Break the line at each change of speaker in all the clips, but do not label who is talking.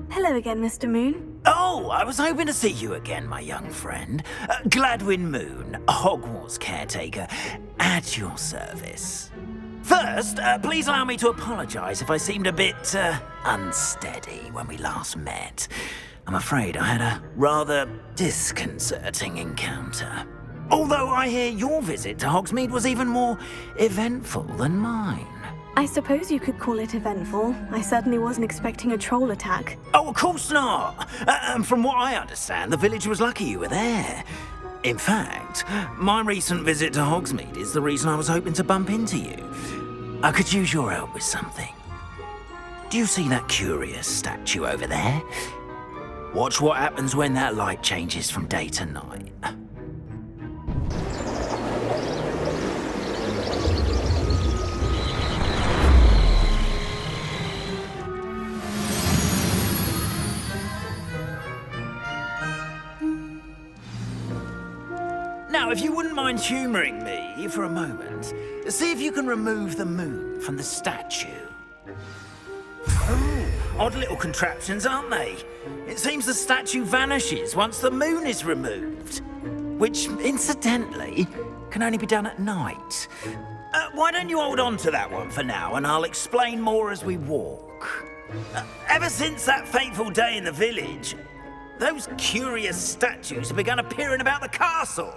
Hello again, Mr. Moon.
Oh, I was hoping to see you again, my young friend. Gladwin Moon, Hogwarts caretaker, at your service. First, please allow me to apologise if I seemed a bit unsteady when we last met. I'm afraid I had a rather disconcerting encounter. Although I hear your visit to Hogsmeade was even more eventful than mine.
I suppose you could call it eventful. I certainly wasn't expecting a troll attack.
Oh, of course not. And from what I understand, the village was lucky you were there. In fact, my recent visit to Hogsmeade is the reason I was hoping to bump into you. I could use your help with something. Do you see that curious statue over there? Watch what happens when that light changes from day to night. Now, if you wouldn't mind humouring me for a moment, see if you can remove the moon from the statue. Oh, odd little contraptions, aren't they? It seems the statue vanishes once the moon is removed, which, incidentally, can only be done at night. Why don't you hold on to that one for now, and I'll explain more as we walk. Ever since that fateful day in the village, those curious statues have begun appearing about the castle.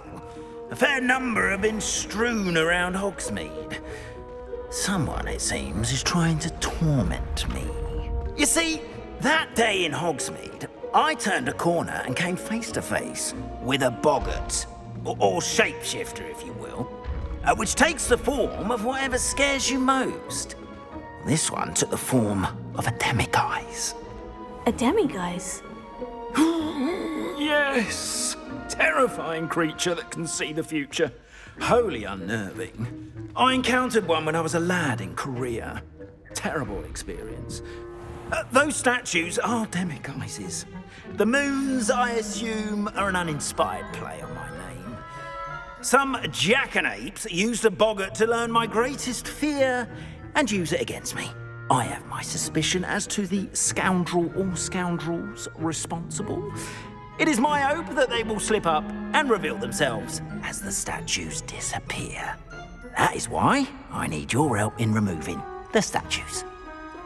A fair number have been strewn around Hogsmeade. Someone, it seems, is trying to torment me. You see, that day in Hogsmeade, I turned a corner and came face to face with a boggart, or shapeshifter, if you will, which takes the form of whatever scares you most. This one took the form of a demiguise.
A demiguise?
Yes! Terrifying creature that can see the future. Wholly unnerving. I encountered one when I was a lad in Korea. Terrible experience. Those statues are demiguises. The moons, I assume, are an uninspired play on my name. Some jackanapes used a boggart to learn my greatest fear and use it against me. I have my suspicion as to the scoundrel or scoundrels responsible. It is my hope that they will slip up and reveal themselves as the statues disappear. That is why I need your help in removing the statues.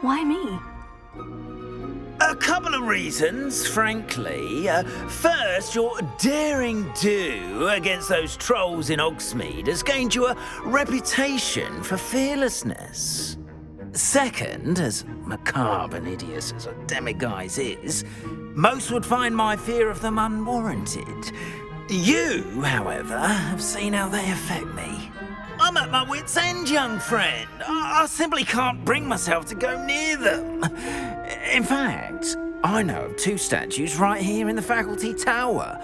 Why me?
A couple of reasons, frankly. First, your daring do against those trolls in Hogsmeade has gained you a reputation for fearlessness. Second, as macabre and hideous as a demiguise is, most would find my fear of them unwarranted. You, however, have seen how they affect me. I'm at my wit's end, young friend. I simply can't bring myself to go near them. In fact, I know of two statues right here in the faculty tower.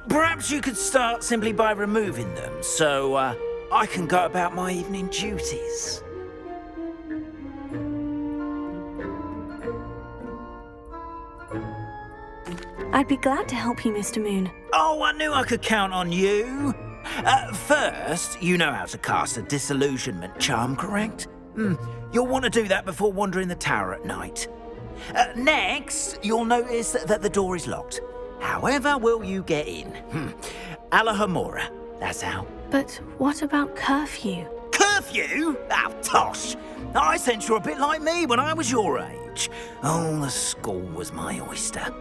Perhaps you could start simply by removing them, so I can go about my evening duties.
I'd be glad to help you, Mr. Moon.
Oh, I knew I could count on you. First, you know how to cast a disillusionment charm, correct? You'll want to do that before wandering the tower at night. Next, you'll notice that the door is locked. However will you get in? Alahomora, that's how.
But what about curfew?
Curfew? Oh, tosh. I sense you're a bit like me when I was your age. Oh, the school was my oyster.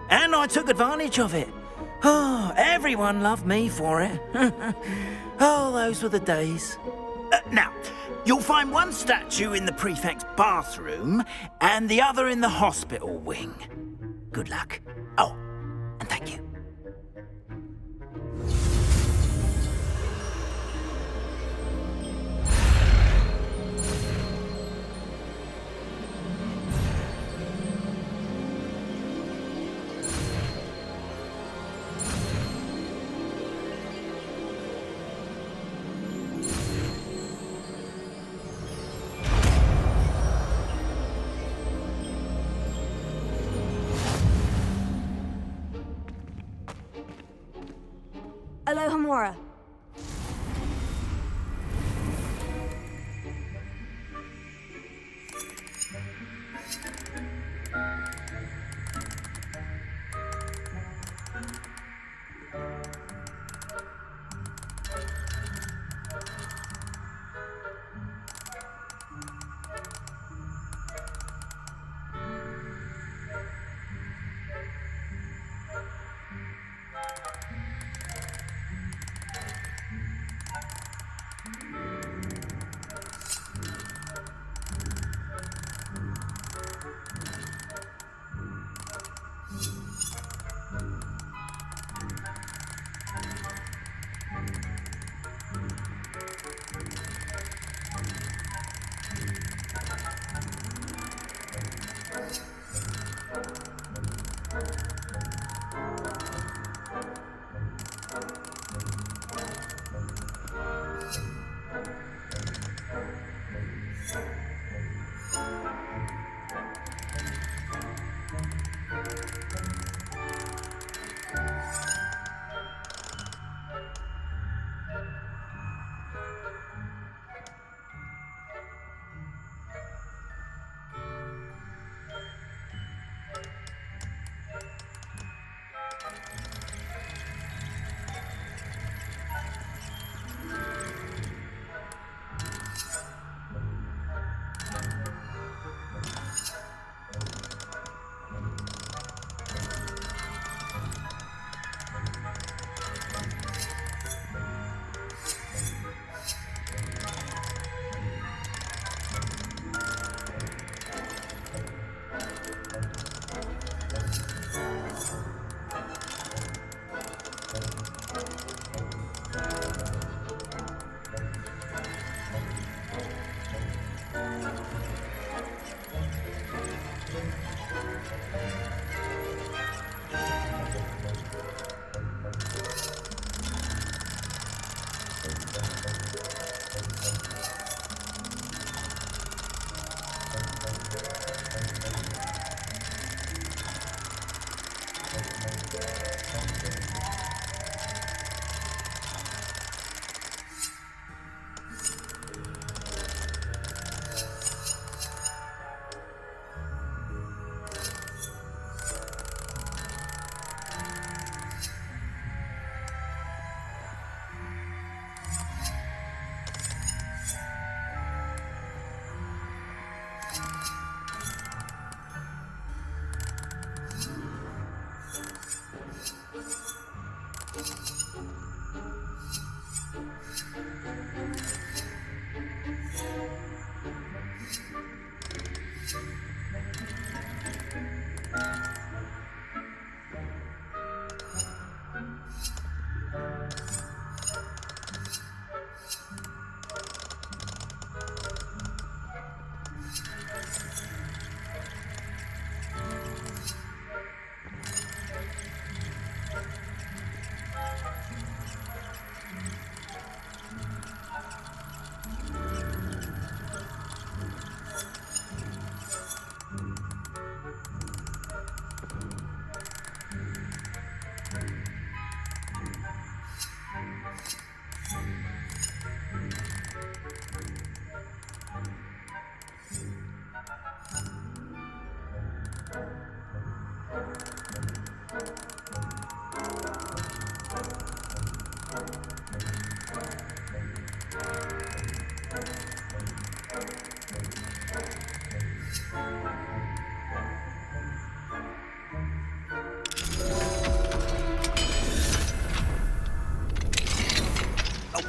And I took advantage of it. Oh, everyone loved me for it. Oh, those were the days. Now, you'll find one statue in the prefect's bathroom and the other in the hospital wing. Good luck. Oh, and thank you.
Alohomora.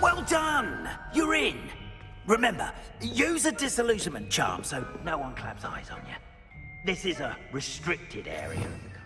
Well done! You're in. Remember, use a disillusionment charm so no one claps eyes on you. This is a restricted area of the
Revelio.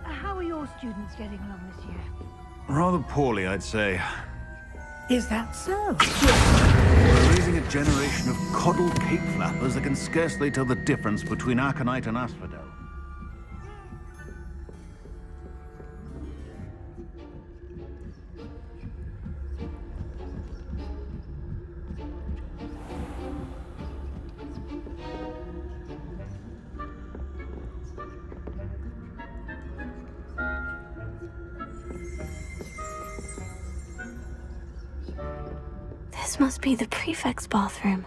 How are your students getting along this year?
Rather poorly, I'd say.
Is that so?
We're raising a generation of coddled cape flappers that can scarcely tell the difference between aconite and asphodel.
This must be the prefect's bathroom.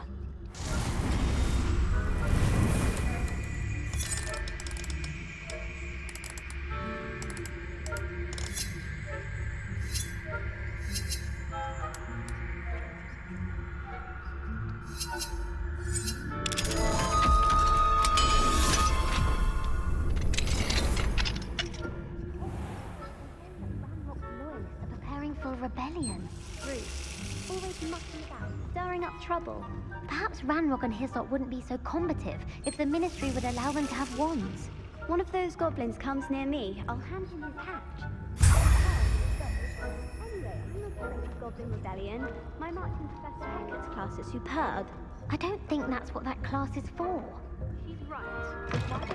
Loyalists are preparing for a rebellion. Ruth, always mucking about, stirring up trouble. Perhaps Ranrock and Hislop wouldn't be so combative if the Ministry would allow them to have wands.
One of those goblins comes near me, I'll hand him his hatch. Anyway, I'm not going to Goblin Rebellion. My marching Professor Hecat's class is superb.
I don't think that's what that class is for.
She's right. Why don't you...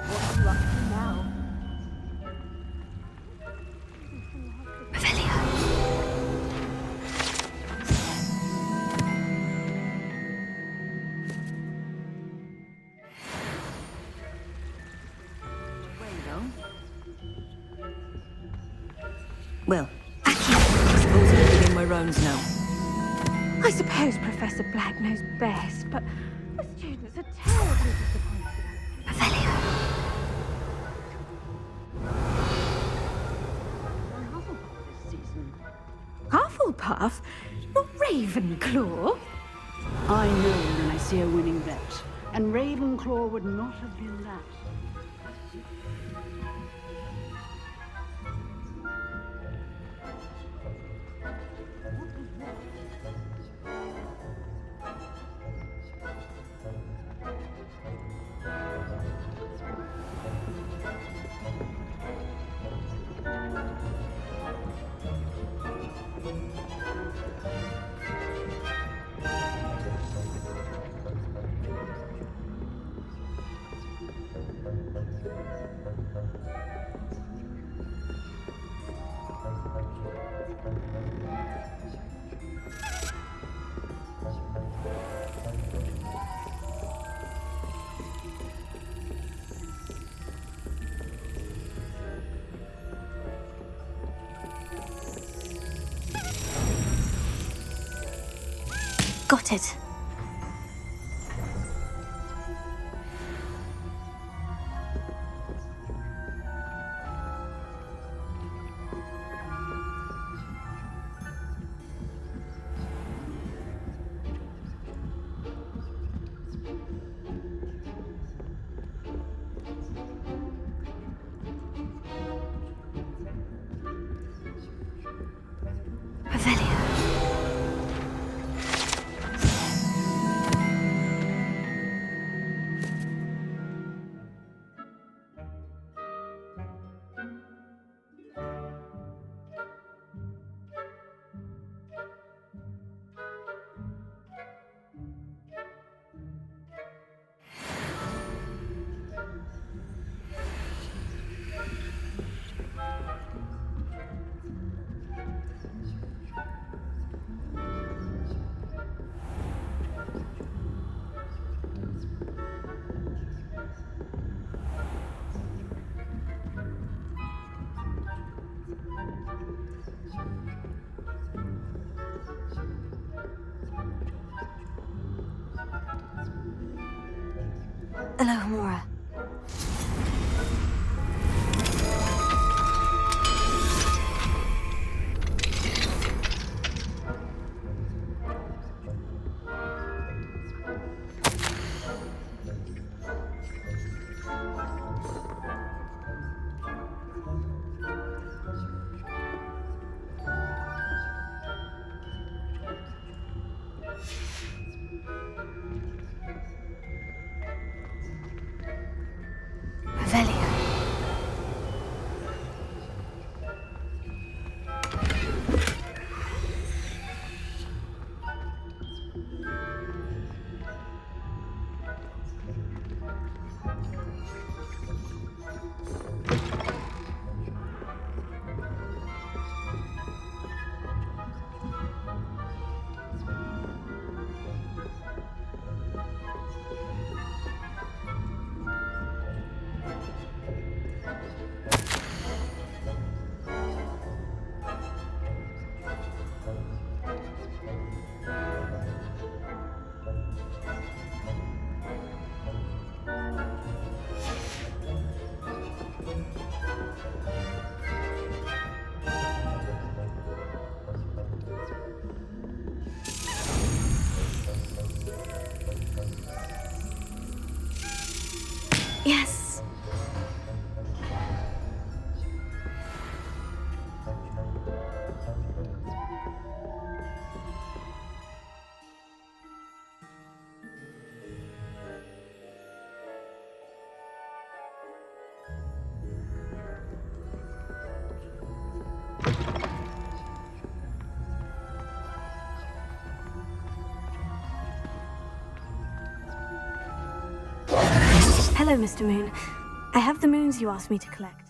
What are you up to now?
Well, I suppose I can begin my rounds now.
I suppose Professor Black knows best, but the students are terribly disappointed. Revelio. Hufflepuff? Not Ravenclaw?
I know when I see a winning bet, and Ravenclaw would not have been that.
Got it. Revelio. Alohomora. Revelio. Yes. Hello, Mr. Moon. I have the moons you asked me to collect.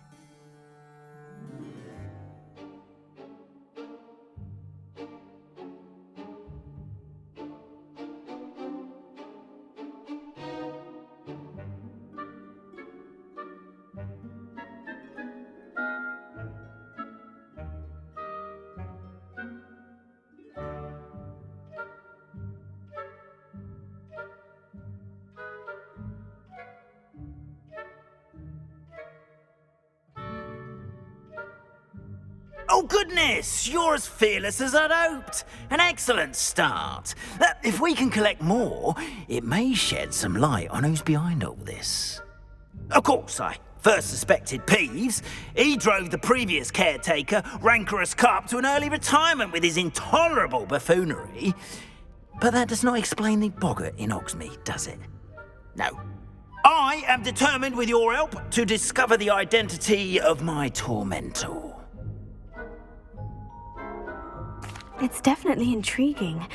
Oh, goodness! You're as fearless as I'd hoped. An excellent start. If we can collect more, it may shed some light on who's behind all this. Of course, I first suspected Peeves. He drove the previous caretaker, Rancorous Carp, to an early retirement with his intolerable buffoonery. But that does not explain the boggart in Hogsmeade, does it? No. I am determined, with your help, to discover the identity of my tormentor.
It's definitely intriguing.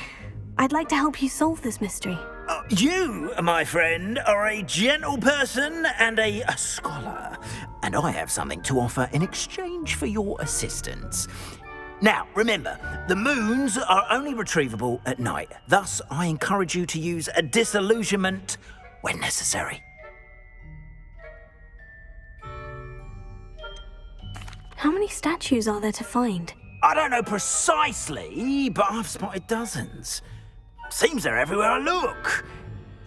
I'd like to help you solve this mystery.
You, my friend, are a gentle person and a scholar, and I have something to offer in exchange for your assistance. Now, remember, the moons are only retrievable at night. Thus, I encourage you to use a disillusionment when necessary.
How many statues are there to find?
I don't know precisely, but I've spotted dozens. Seems they're everywhere I look.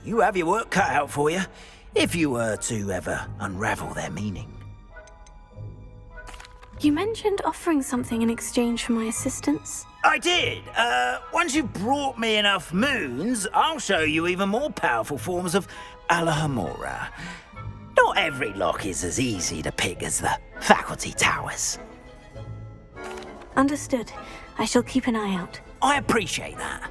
You have your work cut out for you, if you were to ever unravel their meaning.
You mentioned offering something in exchange for my assistance.
I did. Once you've brought me enough moons, I'll show you even more powerful forms of Alohomora. Not every lock is as easy to pick as the faculty towers.
Understood. I shall keep an eye out.
I appreciate that.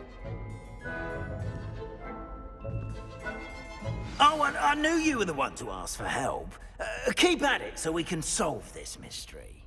Oh, and I knew you were the one to ask for help. Keep at it so we can solve this mystery.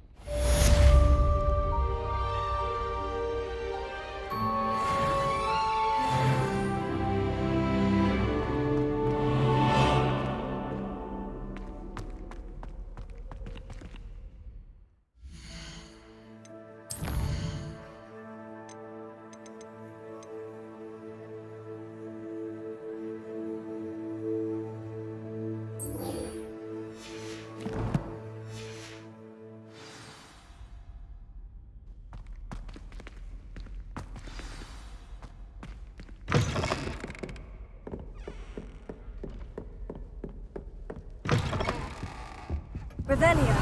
Revelio.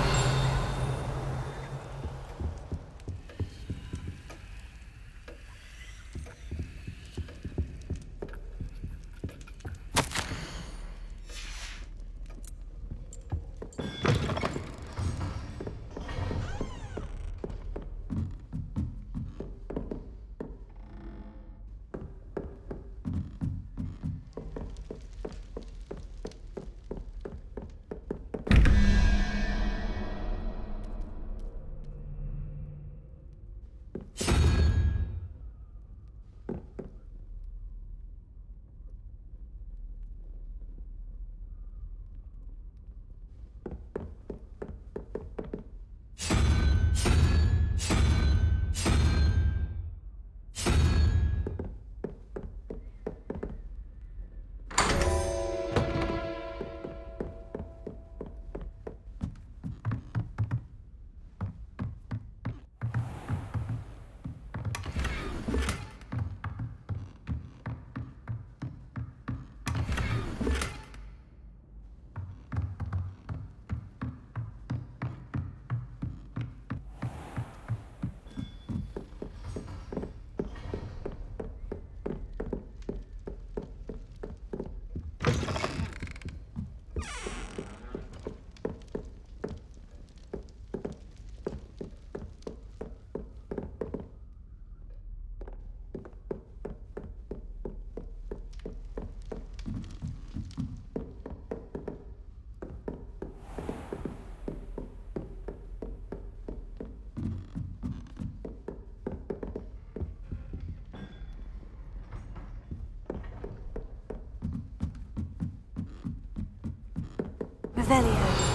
Revelio.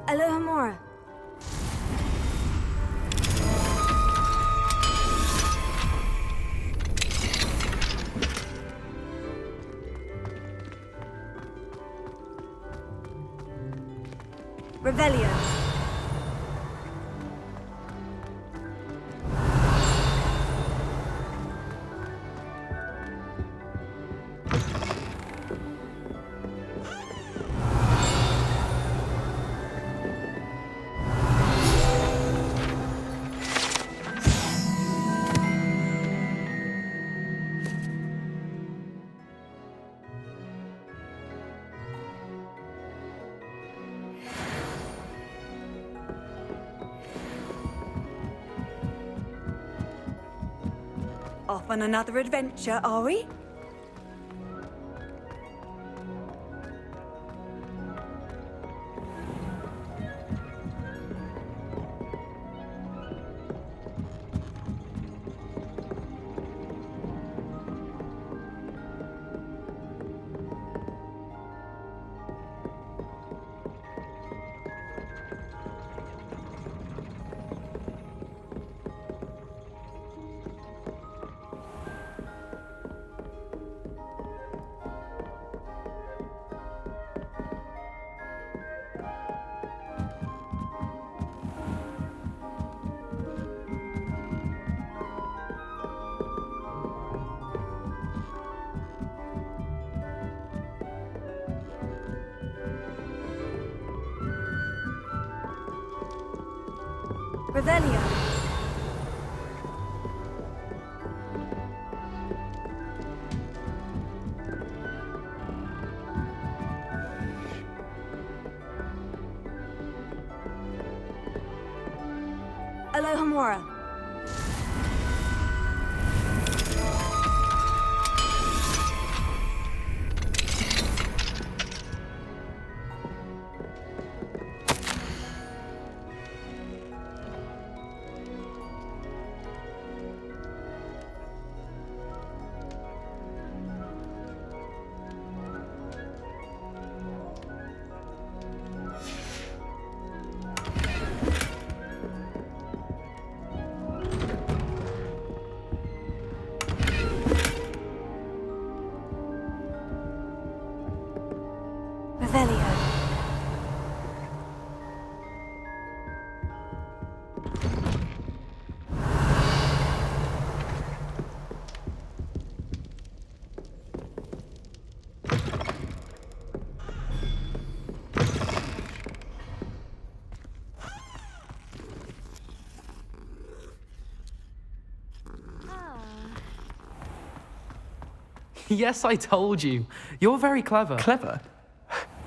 Alohomora. Revelio. Off on another adventure, are we? Revelio. Alohomora. Revelio.
Yes, I told you. You're very clever. Clever?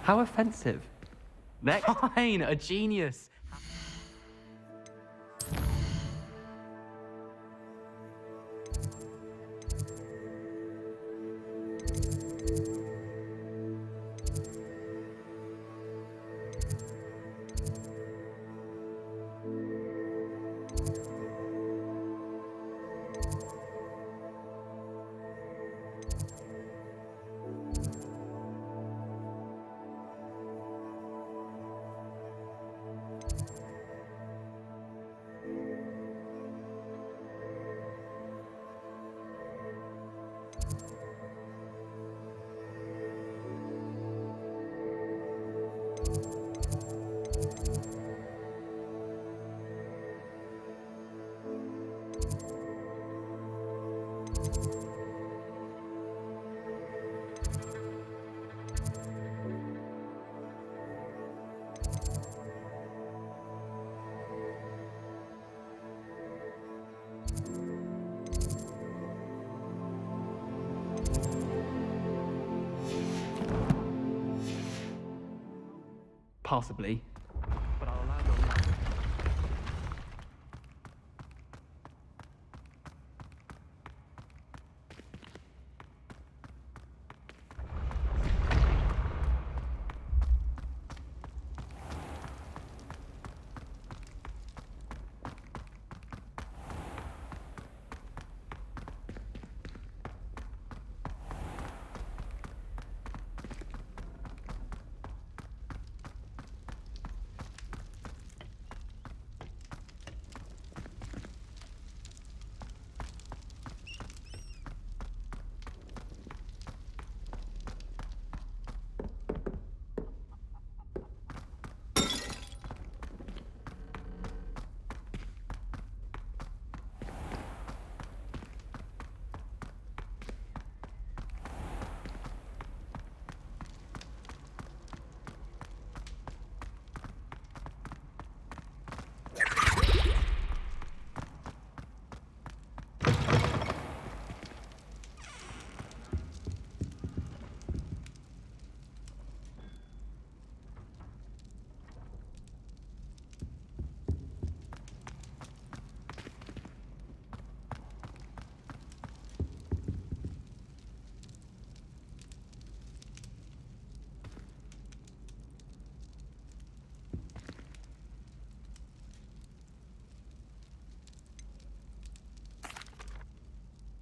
How offensive. Next. Fine, a genius. Possibly. But I'll allow your...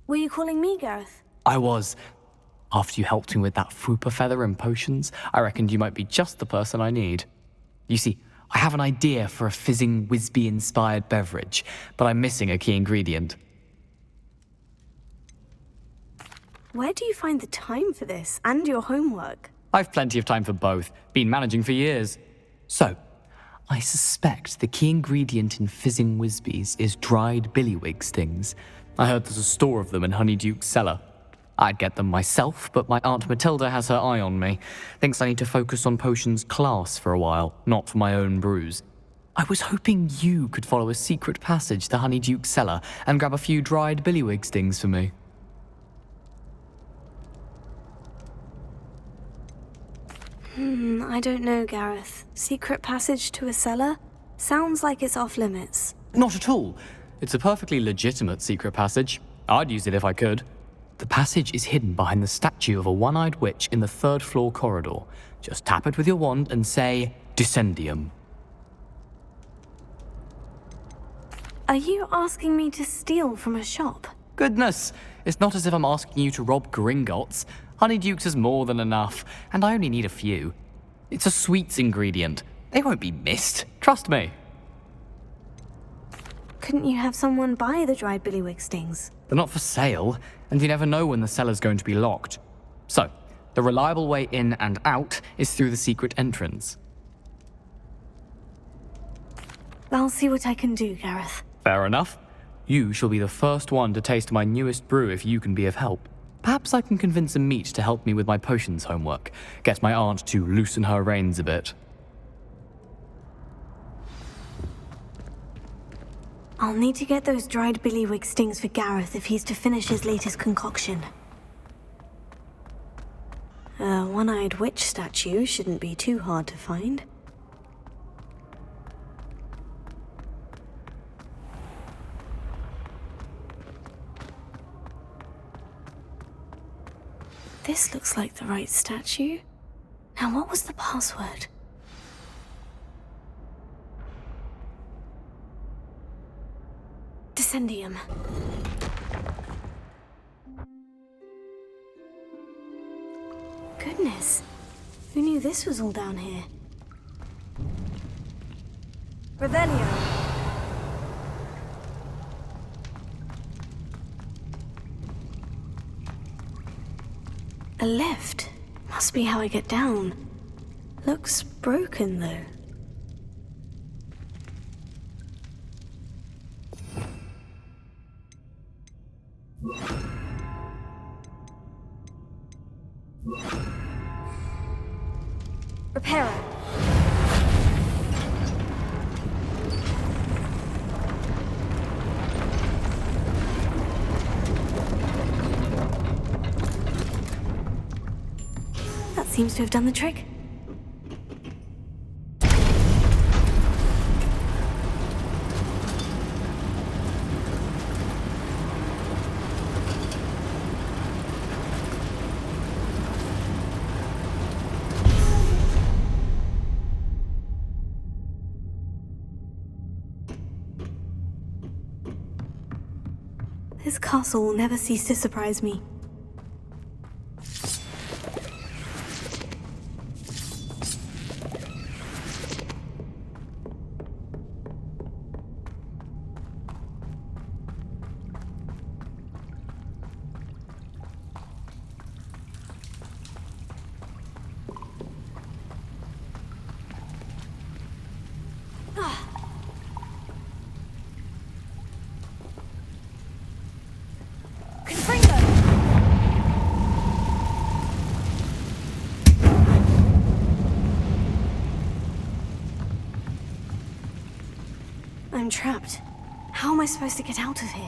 Were you calling me, Gareth?
I was. After you helped me with that Fupa feather and potions, I reckoned you might be just the person I need. You see, I have an idea for a fizzing Wisby-inspired beverage, but I'm missing a key ingredient.
Where do you find the time for this and your homework?
I've plenty of time for both. Been managing for years. So, I suspect the key ingredient in fizzing Wisbies is dried billywig stings. I heard there's a store of them in Honeyduke's cellar. I'd get them myself, but my Aunt Matilda has her eye on me. Thinks I need to focus on potions class for a while, not for my own brews. I was hoping you could follow a secret passage to Honeyduke's cellar and grab a few dried billywig stings for me.
I don't know, Gareth. Secret passage to a cellar? Sounds like it's off limits.
Not at all. It's a perfectly legitimate secret passage. I'd use it if I could. The passage is hidden behind the statue of a one-eyed witch in the third-floor corridor. Just tap it with your wand and say, Descendium.
Are you asking me to steal from a shop?
Goodness, it's not as if I'm asking you to rob Gringotts. Honeyduke's is more than enough, and I only need a few. It's a sweets ingredient. They won't be missed. Trust me.
Couldn't you have someone buy the dried billywig stings?
They're not for sale, and you never know when the cellar's going to be locked. So, the reliable way in and out is through the secret entrance.
I'll see what I can do, Gareth.
Fair enough. You shall be the first one to taste my newest brew if you can be of help. Perhaps I can convince a meat to help me with my potions homework. Get my aunt to loosen her reins a bit.
I'll need to get those dried billywig stings for Gareth if he's to finish his latest concoction. A one-eyed witch statue shouldn't be too hard to find. This looks like the right statue. Now, what was the password? Descendium. Goodness. Who knew this was all down here? Revelio. A lift. Must be how I get down. Looks broken, though. Repairer. That seems to have done the trick. This castle will never cease to surprise me. I'm trapped. How am I supposed to get out of here?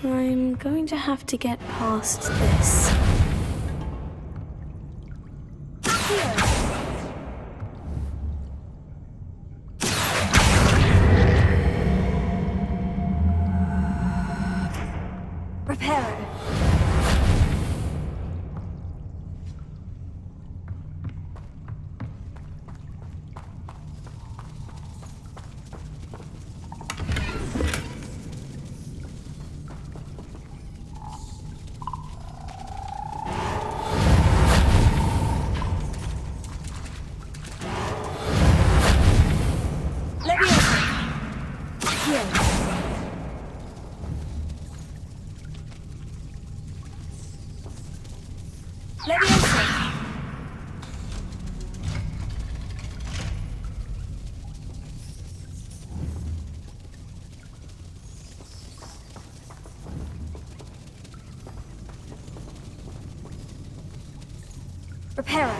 I'm going to have to get past this. Reparo. Reparo.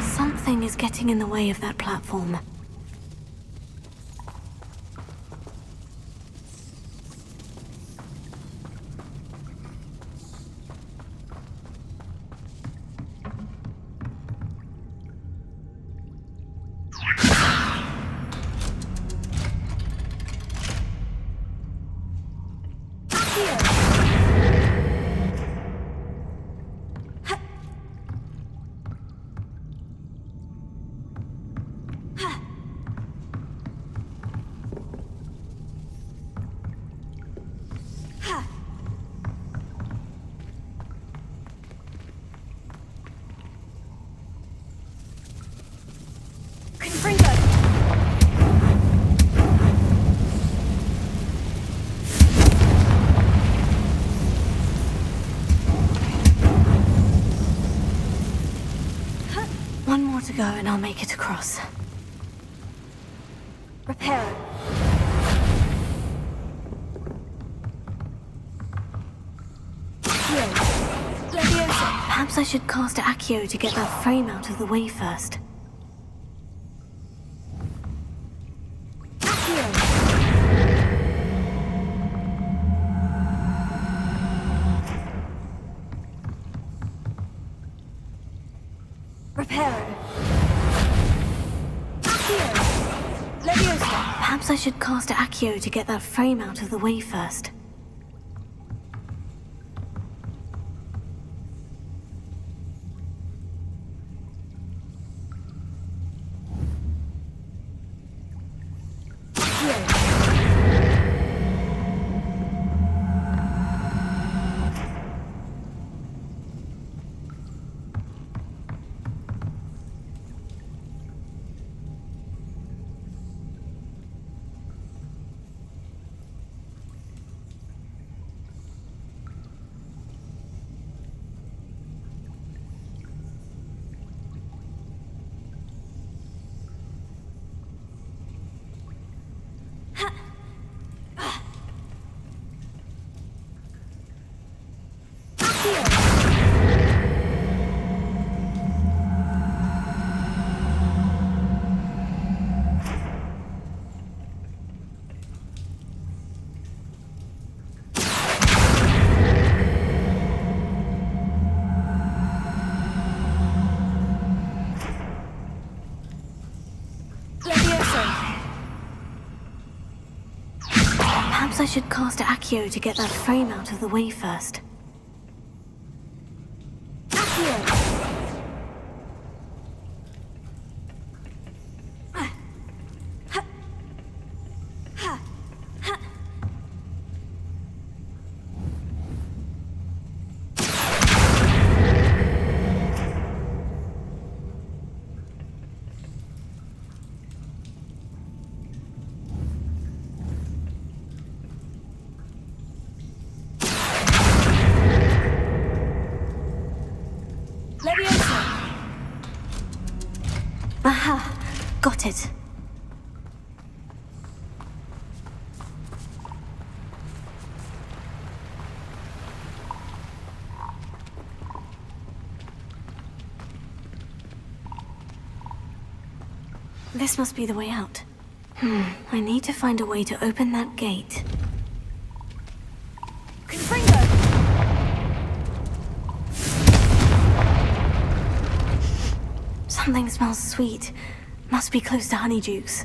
Something is getting in the way of that platform. One more to go and I'll make it across. Reparo. Perhaps I should cast Accio to get that frame out of the way first. Perhaps I should cast Accio to get that frame out of the way first. Perhaps I should cast Accio to get that frame out of the way first. Accio! Aha! Got it. This must be the way out. I need to find a way to open that gate. Something smells sweet. Must be close to Honeydukes.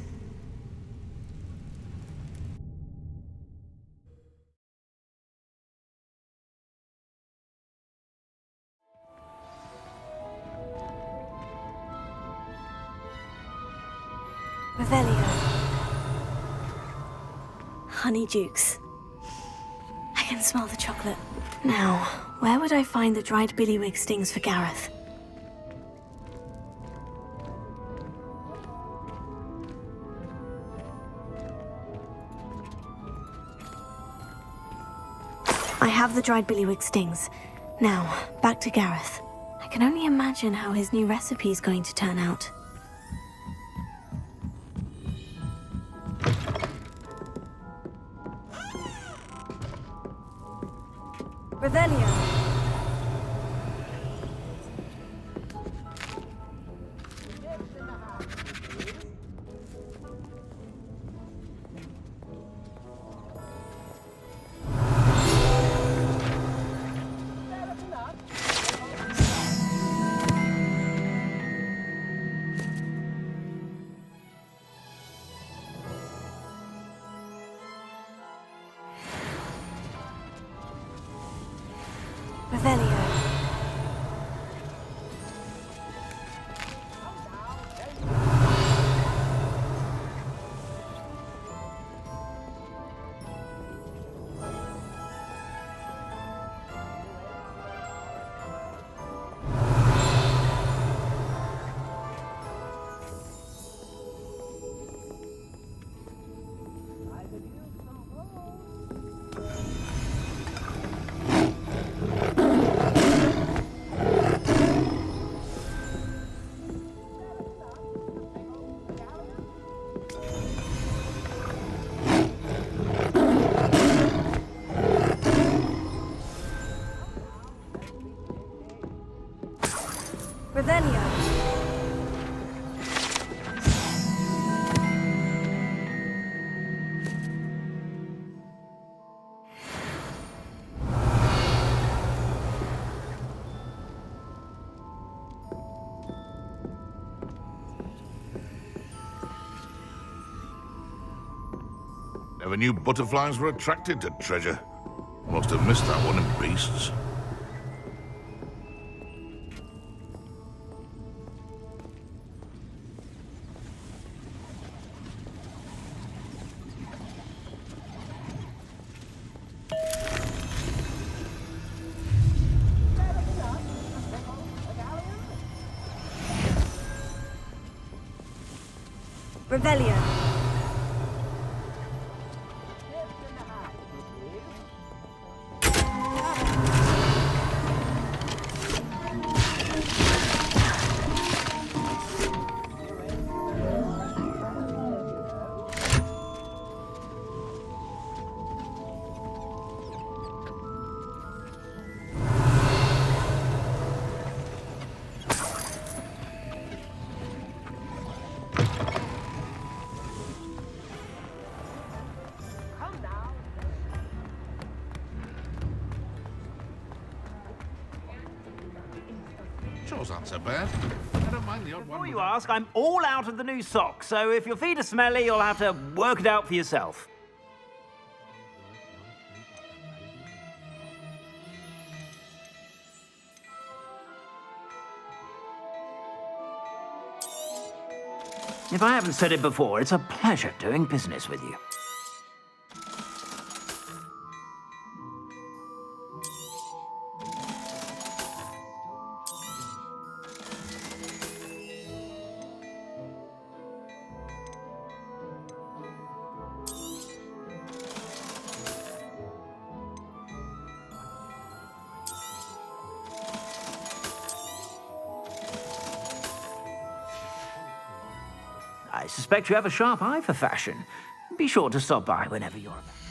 Revelio. Honeydukes. I can smell the chocolate. Now, where would I find the dried billywig stings for Gareth? I have the dried billywig stings. Now, back to Gareth. I can only imagine how his new recipe is going to turn out. Revelio. Revelio. Revelio.
Never knew butterflies were attracted to treasure. Must have missed that one in Beasts.
Revelio.
Chores aren't so bad. I don't mind the odd one.
Before you ask, I'm all out of the new socks, so if your feet are smelly, you'll have to work it out for yourself. If I haven't said it before, it's a pleasure doing business with you. I suspect you have a sharp eye for fashion. Be sure to stop by whenever you're about.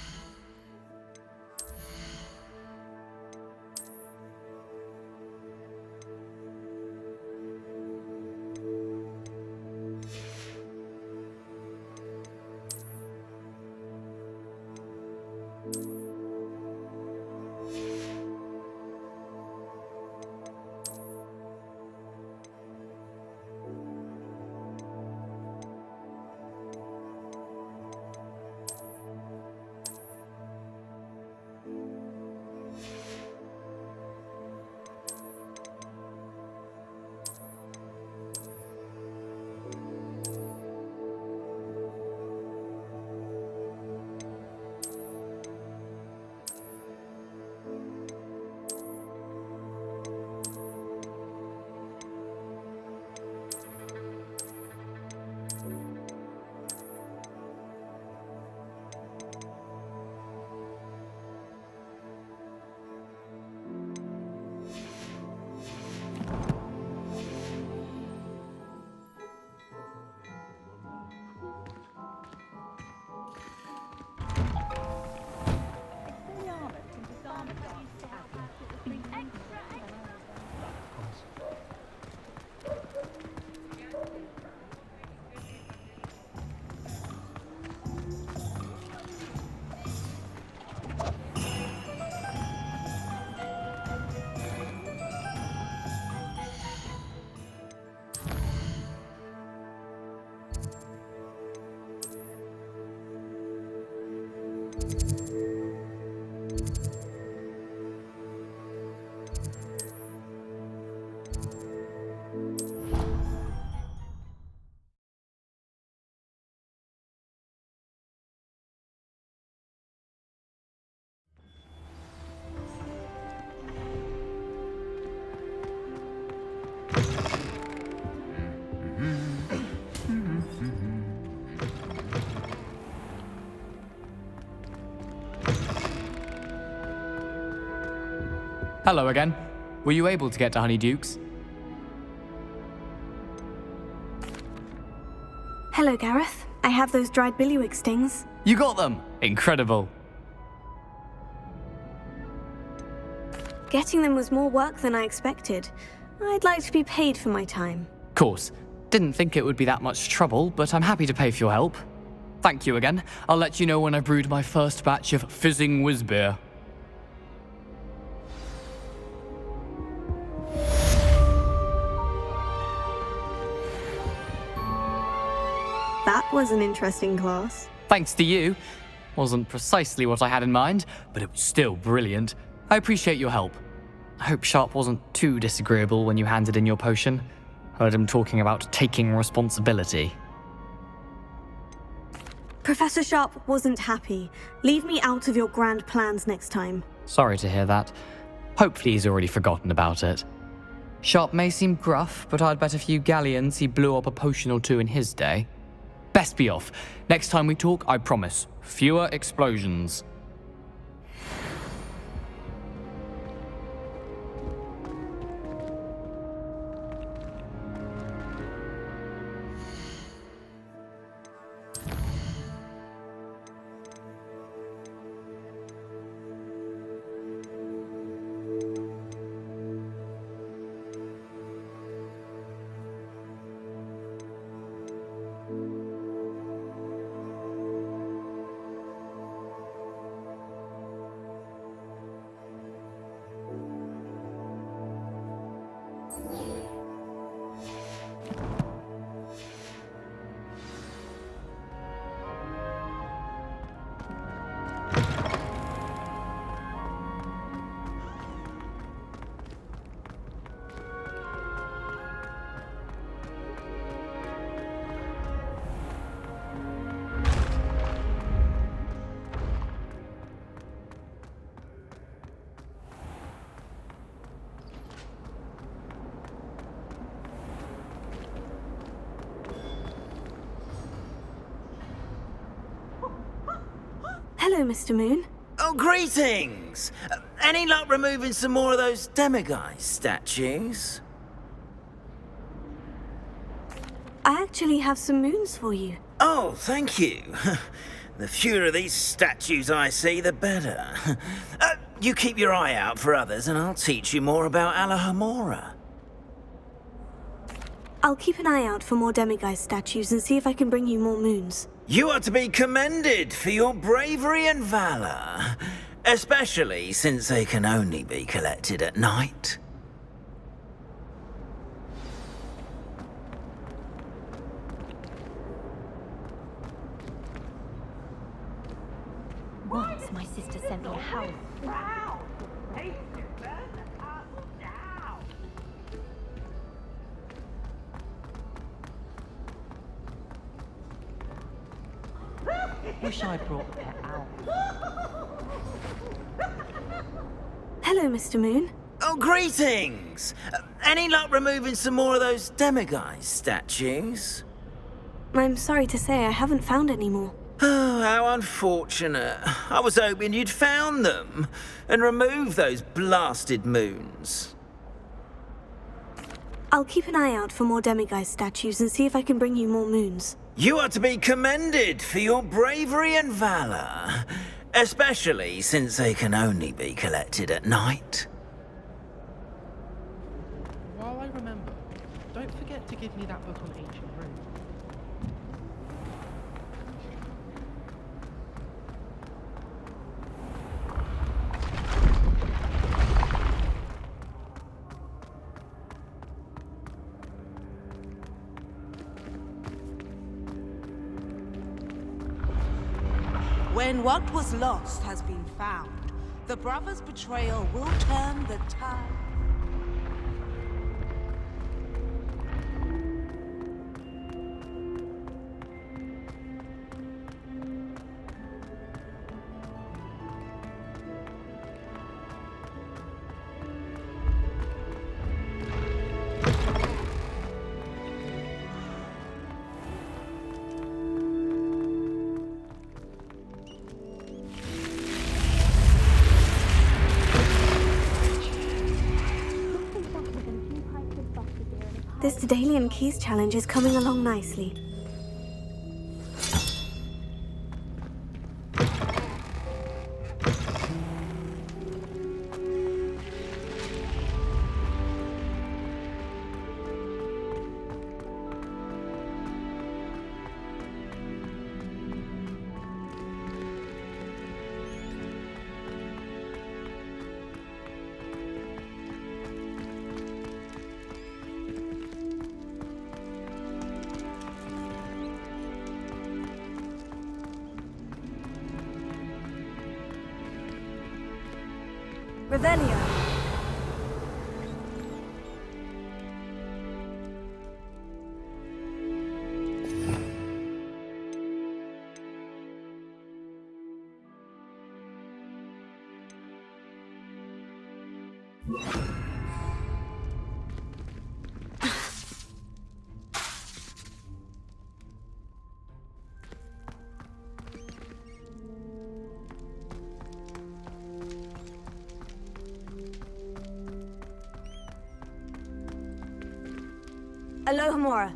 Hello again. Were you able to get to Honeydukes?
Hello, Gareth. I have those dried billywig stings.
You got them! Incredible.
Getting them was more work than I expected. I'd like to be paid for my time.
Course. Didn't think it would be that much trouble, but I'm happy to pay for your help. Thank you again. I'll let you know when I've brewed my first batch of fizzing whizbeer.
That was an interesting class.
Thanks to you. Wasn't precisely what I had in mind, but it was still brilliant. I appreciate your help. I hope Sharp wasn't too disagreeable when you handed in your potion. Heard him talking about taking responsibility.
Professor Sharp wasn't happy. Leave me out of your grand plans next time.
Sorry to hear that. Hopefully he's already forgotten about it. Sharp may seem gruff, but I'd bet a few galleons he blew up a potion or two in his day. Best be off. Next time we talk, I promise, fewer explosions.
Hello, Mr. Moon.
Oh, greetings! Any luck removing some more of those demiguise statues?
I actually have some moons for you.
Oh, thank you. The fewer of these statues I see, the better. You keep your eye out for others, and I'll teach you more about Alahomora.
I'll keep an eye out for more demiguise statues and see if I can bring you more moons.
You are to be commended for your bravery and valor, especially since they can only be collected at night.
Once my sister sent me a house.
Wish I brought the pet out.
Hello, Mr. Moon.
Oh, greetings! Any luck removing some more of those demiguise statues?
I'm sorry to say I haven't found any more.
Oh, how unfortunate. I was hoping you'd found them and removed those blasted moons.
I'll keep an eye out for more demiguise statues and see if I can bring you more moons.
You are to be commended for your bravery and valor, especially since they can only be collected at night.
While I remember, don't forget to give me that book on ancient runes.
When what was lost has been found, the brothers' betrayal will turn the tide.
This Daedalian Keys challenge is coming along nicely. Revelio. Alohomora.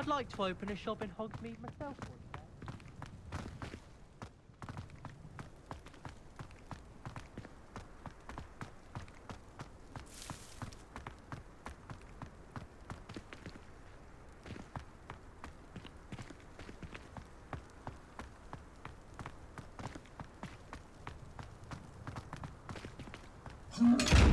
I'd like to open a shop in Hogsmeade myself one day.